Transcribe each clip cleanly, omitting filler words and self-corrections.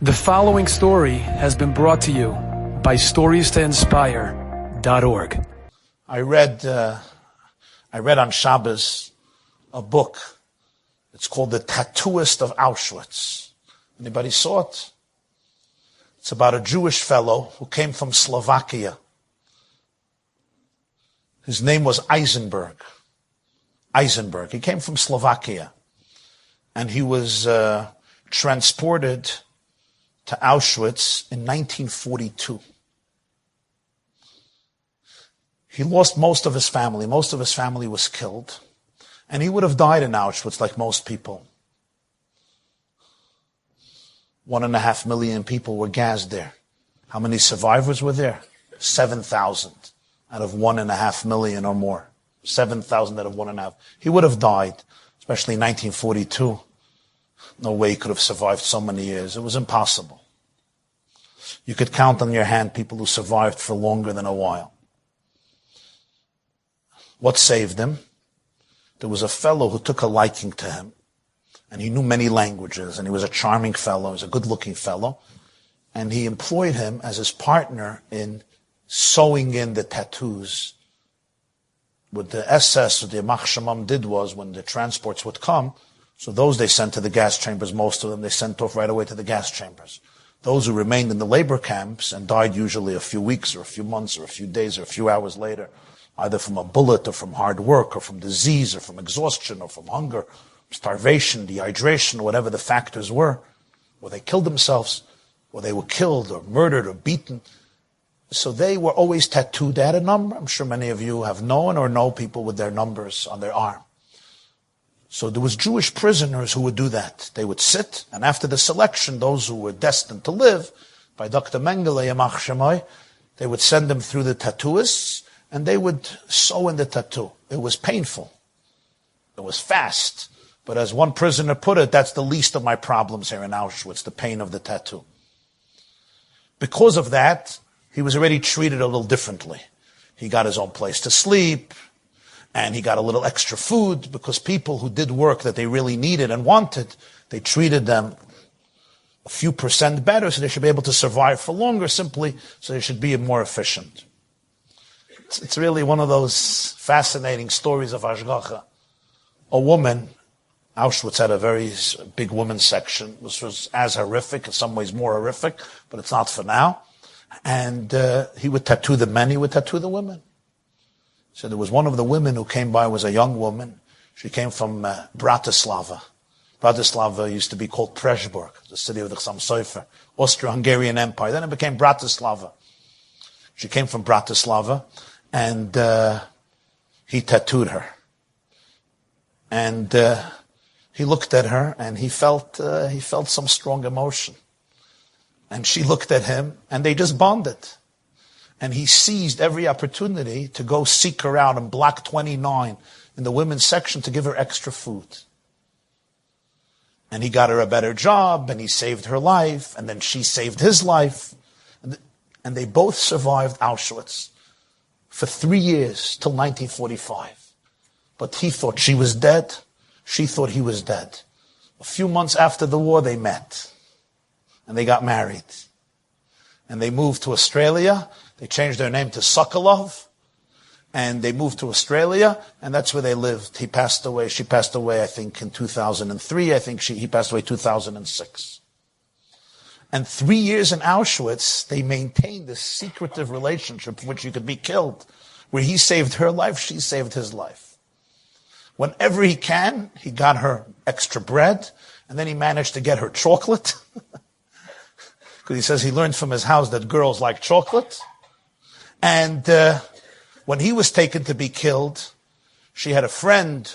The following story has been brought to you by StoriesToInspire.org. I read on Shabbos a book. It's called The Tattooist of Auschwitz. Anybody saw it? It's about a Jewish fellow who came from Slovakia. His name was Eisenberg. He came from Slovakia. And he was transported to Auschwitz in 1942. He lost most of his family. Most of his family was killed. And he would have died in Auschwitz like most people. 1.5 million people were gassed there. How many survivors were there? 7,000 out of 1.5 million or more. 7,000 out of 1.5. He would have died, especially in 1942. No way he could have survived so many years. It was impossible. You could count on your hand people who survived for longer than a while. What saved him? There was a fellow who took a liking to him, and he knew many languages, and he was a charming fellow, he was a good-looking fellow, and he employed him as his partner in sewing in the tattoos. What the SS or the Yamach Shemam did was, when the transports would come, so those they sent to the gas chambers, most of them they sent off right away to the gas chambers. Those who remained in the labor camps and died usually a few weeks or a few months or a few days or a few hours later, either from a bullet or from hard work or from disease or from exhaustion or from hunger, starvation, dehydration, whatever the factors were, or they killed themselves, or they were killed or murdered or beaten. So they were always tattooed. They had a number. I'm sure many of you have known or know people with their numbers on their arm. So there was Jewish prisoners who would do that. They would sit, and after the selection, those who were destined to live, by Dr. Mengele Yamach Shemai, they would send them through the tattooists, and they would sew in the tattoo. It was painful. It was fast. But as one prisoner put it, that's the least of my problems here in Auschwitz, the pain of the tattoo. Because of that, he was already treated a little differently. He got his own place to sleep, and he got a little extra food, because people who did work that they really needed and wanted, they treated them a few % better, so they should be able to survive for longer, simply so they should be more efficient. It's really one of those fascinating stories of Ashgacha. A woman, Auschwitz had a very big women's section, which was as horrific, in some ways more horrific, but it's not for now. And he would tattoo the men, he would tattoo the women. So there was one of the women who came by, was a young woman. She came from Bratislava. Bratislava used to be called Pressburg, the city of the Chassam Sofer, Austro-Hungarian Empire. Then it became Bratislava. She came from Bratislava, and he tattooed her. And he looked at her, and he felt some strong emotion. And she looked at him, and they just bonded. And he seized every opportunity to go seek her out in block 29 in the women's section to give her extra food. And he got her a better job, and he saved her life, and then she saved his life. And they both survived Auschwitz for 3 years, till 1945. But he thought she was dead. She thought he was dead. A few months after the war, they met. And they got married. And they moved to Australia. They changed their name to Sokolov, and they moved to Australia, and that's where they lived. He passed away. She passed away, I think, in 2003. I think he passed away 2006. And 3 years in Auschwitz, they maintained this secretive relationship in which you could be killed, where he saved her life, she saved his life. Whenever he can, he got her extra bread, and then he managed to get her chocolate. Because he says he learned from his house that girls like chocolate. And when he was taken to be killed, she had a friend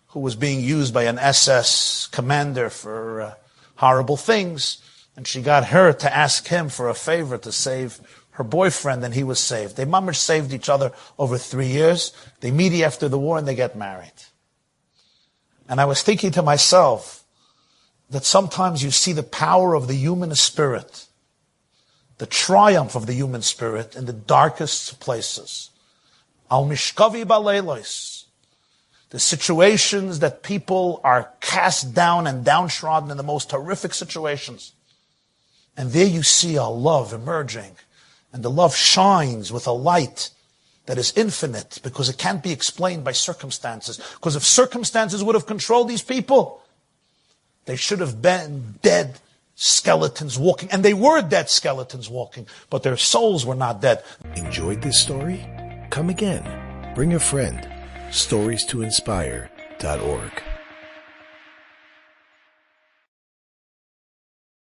who was being used by an SS commander for horrible things, and she got her to ask him for a favor to save her boyfriend, and he was saved. They mamish saved each other over 3 years. They meet after the war, and they get married. And I was thinking to myself that sometimes you see the power of the human spirit, the triumph of the human spirit in the darkest places. Al mishkavi baleilos. The situations that people are cast down and downtrodden in the most horrific situations. And there you see our love emerging. And the love shines with a light that is infinite because it can't be explained by circumstances. Because if circumstances would have controlled these people, they should have been dead skeletons walking. And they were dead skeletons walking, but their souls were not dead. Enjoyed this story? Come again. Bring a friend. StoriesToInspire.org